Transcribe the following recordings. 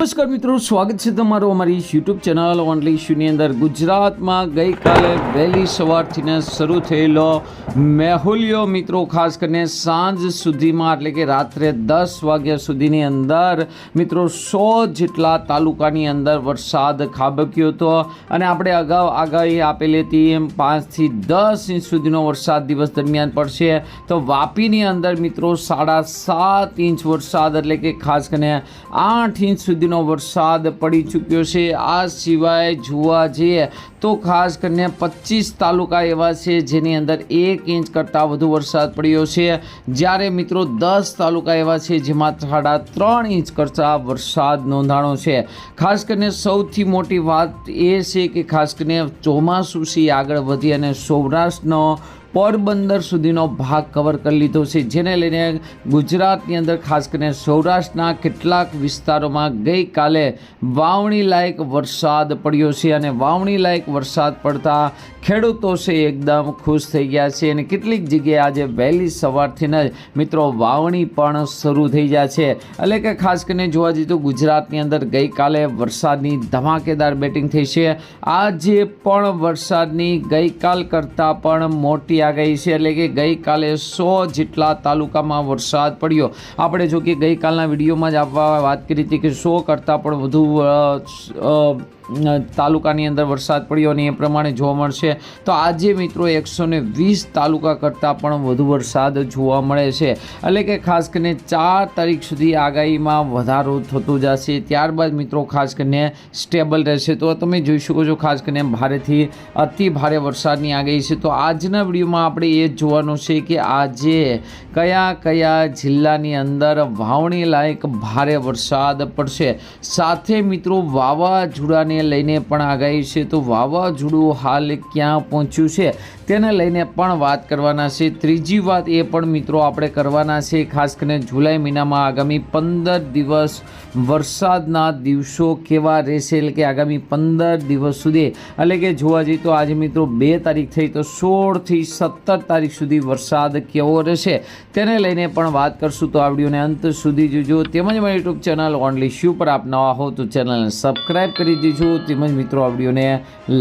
નમસ્કાર મિત્રો, સ્વાગત છે તમારું અમારી યુટ્યુબ ચેનલ ઓનલી ઇશ્યુની અંદર। ગુજરાતમાં ગઈકાલે વહેલી સવારથી શરૂ થયેલો મેહુલિયો મિત્રો ખાસ કરીને સાંજ સુધીમાં એટલે કે રાત્રે 10 વાગ્યા સુધીની અંદર મિત્રો 100 જેટલા તાલુકાની અંદર વરસાદ ખાબક્યો હતો અને આપણે અગાઉ આગાહી આપેલી હતી એમ 5 થી 10 ઇંચ સુધીનો વરસાદ દિવસ દરમિયાન પડશે। તો વાપીની અંદર મિત્રો 7.5 ઇંચ વરસાદ એટલે કે ખાસ કરીને 8 ઇંચ સુધી વરસાદ પડી ચૂક્યો છે। આ સિવાય જોવા જઈએ તો ખાસ કરીને 25 તાલુકા એવા છે જેની અંદર 1 ઇંચ કરતાં વધુ વરસાદ પડ્યો છે, જ્યારે મિત્રો 10 તાલુકા એવા છે જેમાં 3.5 ઇંચ કરતાં વરસાદ નોંધાણો છે। ખાસ કરીને સૌથી મોટી વાત એ છે કે ખાસ કરીને ચોમાસું છે આગળ વધી અને સૌરાષ્ટ્રનો પોરબંદર સુધીનો ભાગ કવર કરી લીધો છે, જેને લઈને ગુજરાતની અંદર ખાસ કરીને સૌરાષ્ટ્રના કેટલાક વિસ્તારોમાં ગઈકાલે વાવણી લાયક વરસાદ પડ્યો છે અને વાવણી લાયક વરસાદ પડતા ખેડૂતો છે એકદમ ખુશ થઈ ગયા છે અને કેટલીક જગ્યાએ આજે વહેલી સવારથી જ મિત્રો વાવણી પણ શરૂ થઈ ગયા છે। એટલે કે ખાસ કરીને જોવા જઈએ તો ગુજરાતની અંદર ગઈકાલે વરસાદની ધમાકેદાર બેટિંગ થઈ છે। આજે પણ વરસાદની ગઈકાલ કરતાં પણ મોટી આગાહી છે, એટલે કે ગઈકાલે 100 જેટલા તાલુકામાં વરસાદ પડ્યો। આપણે જો કે ગઈકાલના વિડીયોમાં જ વાત કરી હતી કે 100 કરતાં પણ વધુ તાલુકાની અંદર વરસાદ પડ્યો અને એ પ્રમાણે જોવા મળશે। તો આજે મિત્રો 120 તાલુકા કરતાં પણ વધુ વરસાદ જોવા મળે છે, એટલે કે ખાસ કરીને 4 તારીખ સુધી આગાહીમાં વધારો થતો જશે, ત્યારબાદ મિત્રો ખાસ કરીને સ્ટેબલ રહેશે। તો તમે જોઈ શકો છો ખાસ કરીને ભારેથી અતિ ભારે વરસાદની આગાહી છે। તો આજના વિડીયોમાં આપણે એ જ જોવાનું છે કે આજે કયા કયા જિલ્લાની અંદર વાવણી લાયક ભારે વરસાદ પડશે, સાથે મિત્રો વાવાઝોડાને લઈને પણ આગાહી છે। તો વાવાઝોડું હાલ ક્યાં પહોંચ્યું છે તેને લઈને પણ વાત કરવાના છે। ત્રીજી વાત એ પણ મિત્રો આપણે કરવાના છે, ખાસ કરીને જુલાઈ મહિનામાં આગામી 15 દિવસ વરસાદના દિવસો કેવા રહેશે, એટલે કે આગામી 15 દિવસ સુધી, એટલે કે જોવા જઈએ તો આજે મિત્રો 2 તારીખ થઈ તો 16 થી 17 તારીખ સુધી વરસાદ કેવો રહેશે તેને લઈને પણ વાત કરશું। તો આ વિડીયોને અંત સુધી જોજો, તેમજ મારી યુટ્યુબ ચેનલ ઓનલી ઇશ્યુ પર આપ નવા હો તો ચેનલને સબસ્ક્રાઈબ કરી દેજો, તેમજ મિત્રો આ વિડીયોને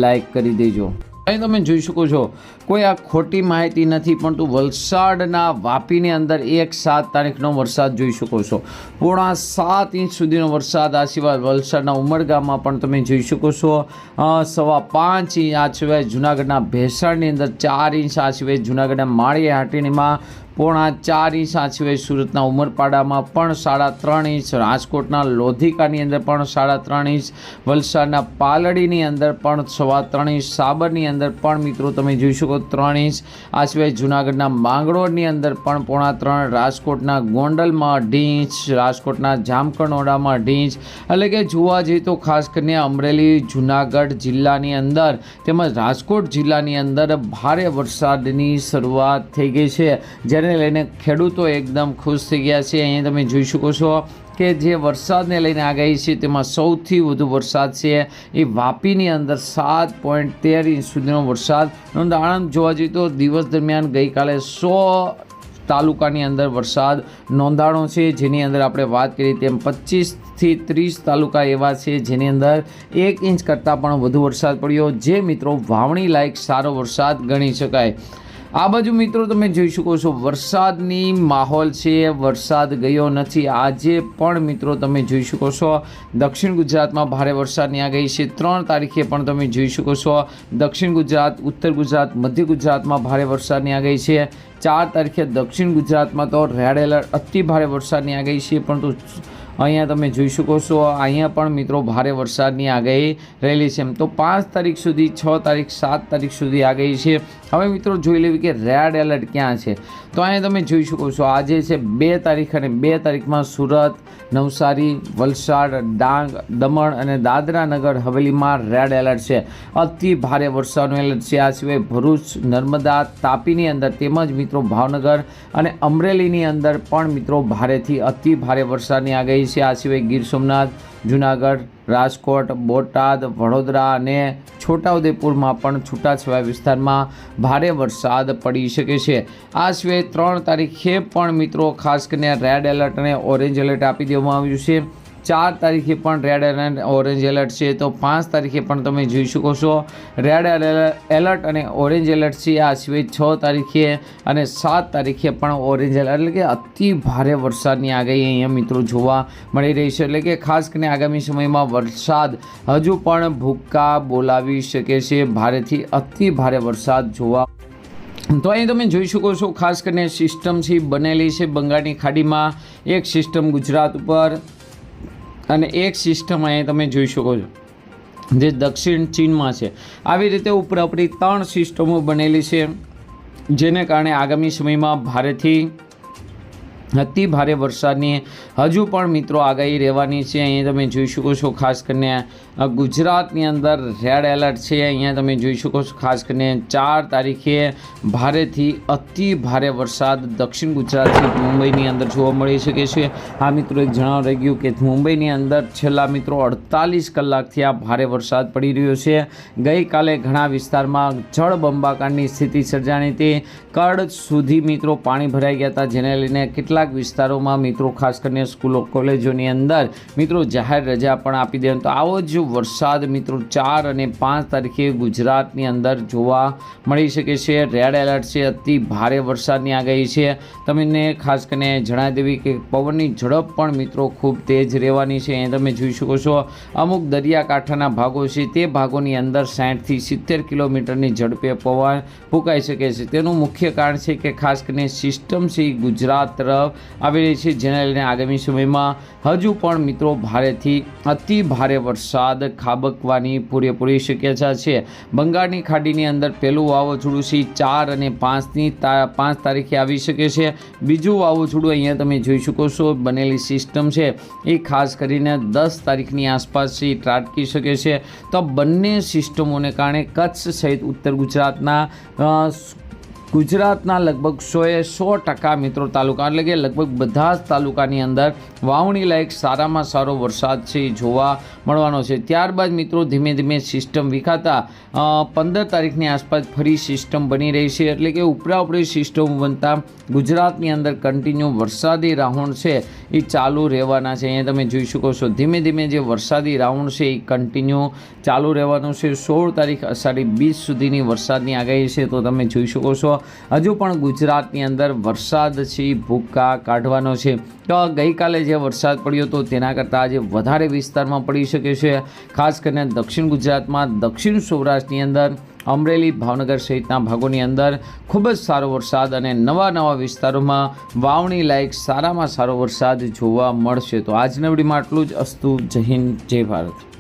લાઈક કરી દેજો। અહીં તમે જોઈ શકો છો કોઈ આ ખોટી માહિતી નથી, પરંતુ વલસાડના વાપીની અંદર 7 તારીખનો વરસાદ જોઈ શકો છો, 7.5 ઇંચ સુધીનો વરસાદ। આ સિવાય વલસાડના ઉમરગામમાં પણ તમે જોઈ શકો છો 5.25 ઇંચ। આ સિવાય જૂનાગઢના ભેસાણની અંદર 4 ઇંચ। આ સિવાય જૂનાગઢના માળી હાટીણીમાં 4.5 ઇંચ। આ સિવાય સુરતના ઉમરપાડામાં પણ 3.5 ઇંચ, રાજકોટના લોધિકાની અંદર પણ 3.5 ઇંચ, વલસાડના પાલડીની અંદર પણ 3.25 ઇંચ, સાબરની અંદર પણ મિત્રો તમે જોઈ શકો 3 ઇંચ। આ સિવાય જૂનાગઢના માંગરોળની અંદર પણ 3.5 ઇંચ, રાજકોટના ગોંડલમાં 2.5 ઇંચ, રાજકોટના જામકંડોળામાં 2.5 ઇંચ। એટલે કે જોવા જઈએ તો ખાસ કરીને અમરેલી જૂનાગઢ જિલ્લાની અંદર તેમજ રાજકોટ જિલ્લાની અંદર ભારે વરસાદની શરૂઆત થઈ ગઈ છે, જ્યારે લઈને ખેડૂતો એકદમ ખુશ થઈ ગયા છે। અહીંયા તમે જોઈ શકો છો કે જે વરસાદને લઈને આગાહી છે તેમાં સૌથી વધુ વરસાદ છે એ વાપીની અંદર 7.13 ઇંચ સુધીનો વરસાદ નોંધાણો। જોવા જઈએ તો દિવસ દરમિયાન ગઈકાલે 100 તાલુકાની અંદર વરસાદ નોંધાણો છે, જેની અંદર આપણે વાત કરીએ તેમ 25 થી 30 તાલુકા એવા છે જેની અંદર 1 ઇંચ કરતાં પણ વધુ વરસાદ પડ્યો, જે મિત્રો વાવણી લાયક સારો વરસાદ ગણી શકાય। આ બાજુ મિત્રો તમે જોઈ શકો છો વરસાદની માહોલ છે, વરસાદ ગયો નથી। આજે પણ મિત્રો તમે જોઈ શકો છો દક્ષિણ ગુજરાતમાં ભારે વરસાદની આગાહી છે। 3 તારીખે પણ તમે જોઈ શકો છો દક્ષિણ ગુજરાત, ઉત્તર ગુજરાત, મધ્ય ગુજરાતમાં ભારે વરસાદની આગાહી છે। 4 તારીખે દક્ષિણ ગુજરાતમાં તો રેડ એલર્ટ અતિ ભારે વરસાદની આગાહી છે, પરંતુ અહીંયા તમે જોઈ શકો છો અહીંયા પણ મિત્રો ભારે વરસાદની આગાહી રહેલી છે। તો 5 તારીખ સુધી, 6 તારીખ, 7 તારીખ સુધી આગાહી છે। હવે મિત્રો જોઈ લેવી કે રેડ એલર્ટ ક્યાં છે। તો અહીંયા તમે જોઈ શકો છો આજે છે 2 તારીખ અને 2 તારીખમાં સુરત, નવસારી, વલસાડ, ડાંગ, દમણ અને દાદરા નગર હવેલીમાં રેડ એલર્ટ છે, અતિ ભારે વરસાદનું એલર્ટ છે। આ સિવાય ભરૂચ, નર્મદા, તાપીની અંદર તેમજ મિત્રો ભાવનગર અને અમરેલીની અંદર પણ મિત્રો ભારેથી અતિ ભારે વરસાદની આગાહી છે। આ સિવાય ગીર સોમનાથ, જૂનાગઢ, રાજકોટ, બોટાદ, વડોદરા અને છોટાઉદેપુરમાં પણ છૂટાછવાયા વિસ્તારમાં ભારે વરસાદ પડી શકે છે। આ સિવાય 3 તારીખે પણ મિત્રો ખાસ કરીને રેડ એલર્ટ અને ઓરેન્જ એલર્ટ આપી દેવામાં આવ્યું છે। 4 તારીખે પણ રેડ એલર્ટ ઓરેન્જ એલર્ટ છે, તો 5 તારીખે પણ તમે જોઈ શકો છો રેડ એલર્ટ અને ઓરેન્જ એલર્ટ છે. આ સિવાય 6 તારીખે અને 7 તારીખે પણ ઓરેન્જ એલર્ટ એટલે કે અતિ ભારે વરસાદની આગાહી અહીંયા મિત્રો જોવા મળી રહી છે. એટલે કે ખાસ કરીને આગામી સમયમાં વરસાદ હજુ પણ ભૂક્કા બોલાવી શકે છે, ભારેથી અતિ ભારે વરસાદ જોવા. તો અહીં તમે જોઈ શકો છો ખાસ કરીને સિસ્ટમ છે બનેલી છે બંગાળની ખાડીમાં, એક સિસ્ટમ ગુજરાત ઉપર અને એક સિસ્ટમ અહીં તમે જોઈ શકો છો જે દક્ષિણ ચીનમાં છે. આવી રીતે ઉપરી 3 સિસ્ટમો બનેલી છે, જેને કારણે આગામી સમયમાં ભારેથી અતિ ભારે વરસાદની હજુ પણ મિત્રો આગાહી રહેવાની છે. અહીંયા તમે જોઈ શકો છો ખાસ કરીને ગુજરાતની અંદર રેડ એલર્ટ છે. અહીંયા તમે જોઈ શકો છો ખાસ કરીને 4 તારીખે ભારેથી અતિ ભારે વરસાદ દક્ષિણ ગુજરાતથી મુંબઈની અંદર જોવા મળી શકે છે. આ મિત્રો એક જણાવ રહી ગયું કે મુંબઈની અંદર છેલ્લા મિત્રો 48 કલાકથી આ ભારે વરસાદ પડી રહ્યો છે. ગઈકાલે ઘણા વિસ્તારમાં જળબંબાકારની સ્થિતિ સર્જાણી હતી, કડ સુધી મિત્રો પાણી ભરાઈ ગયા હતા, જેને લઈને કેટલાક વિસ્તારોમાં મિત્રો ખાસ કરીને સ્કૂલો કોલેજોની અંદર મિત્રો જાહેર રજા પણ આપી દે. તો આવો જ વરસાદ મિત્રો 4 અને 5 તારીખે ગુજરાતની અંદર જોવા મળી શકે છે. રેડ એલર્ટ છે, અતિ ભારે વરસાદની આગાહી છે. તમને ખાસ કરીને જણાવી દેવી કે પવનની ઝડપ પણ મિત્રો ખૂબ તેજ રહેવાની છે. અહીં તમે જોઈ શકો છો અમુક દરિયાકાંઠાના ભાગો છે, તે ભાગોની અંદર 60થી 70 કિલોમીટરની ઝડપે પવન ફૂંકાઈ શકે છે. તેનું મુખ્ય કારણ છે કે ખાસ કરીને સિસ્ટમ છે ગુજરાત તરફ આવેલી છે, જેને લઈને આગામી સમયમાં હજુ પણ મિત્રો ભારેથી અતિ ભારે વરસાદ ખાબકવાની પૂરેપૂરી શક્યતા છે. બંગાળની ખાડીની અંદર પહેલું વાવાઝોડું છે 4 અને 5 તારીખે આવી શકે છે. બીજું વાવાઝોડું અહીંયા તમે જોઈ શકો છો બનેલી સિસ્ટમ છે એ ખાસ કરીને 10 તારીખની આસપાસ છે ત્રાટકી શકે છે. તો બંને સિસ્ટમોને કારણે કચ્છ સહિત ઉત્તર ગુજરાતના લગભગ 100% મિત્રો તાલુકા એટલે કે લગભગ બધા જ તાલુકાની અંદર વાવણી લાયક સારામાં સારો વરસાદ છે જોવા મળવાનો છે. ત્યારબાદ મિત્રો ધીમે ધીમે સિસ્ટમ વિખાતા 15 તારીખની આસપાસ ફરી સિસ્ટમ બની રહી છે, એટલે કે ઉપરી સિસ્ટમ બનતા ગુજરાતની અંદર કન્ટિન્યુ વરસાદી રાઉન્ડ છે એ ચાલુ રહેવાના છે. અહીંયા તમે જોઈ શકો છો ધીમે ધીમે જે વરસાદી રાઉન્ડ છે એ કન્ટિન્યુ ચાલુ રહેવાનું છે. 16 તારીખ અષાઢી બીજ સુધીની વરસાદની આગાહી છે. તો તમે જોઈ શકો છો હજુ પણ ગુજરાતની અંદર વરસાદ છે ભૂક્કા કાઢવાનો છે. તો ગઈકાલે જે વરસાદ પડ્યો હતો તેના કરતાં આજે વધારે વિસ્તારમાં પડી શકે છે. ખાસ કરીને દક્ષિણ ગુજરાતમાં, દક્ષિણ સૌરાષ્ટ્રની અંદર, અમરેલી, ભાવનગર સહિતના ભાગોની અંદર ખૂબ જ સારો વરસાદ અને નવા વિસ્તારોમાં વાવણી લાયક સારામાં સારો વરસાદ જોવા મળશે. તો આજના વિડીયોમાં આટલું જ. અસ્તુ. જય હિન્દ, જય ભારત.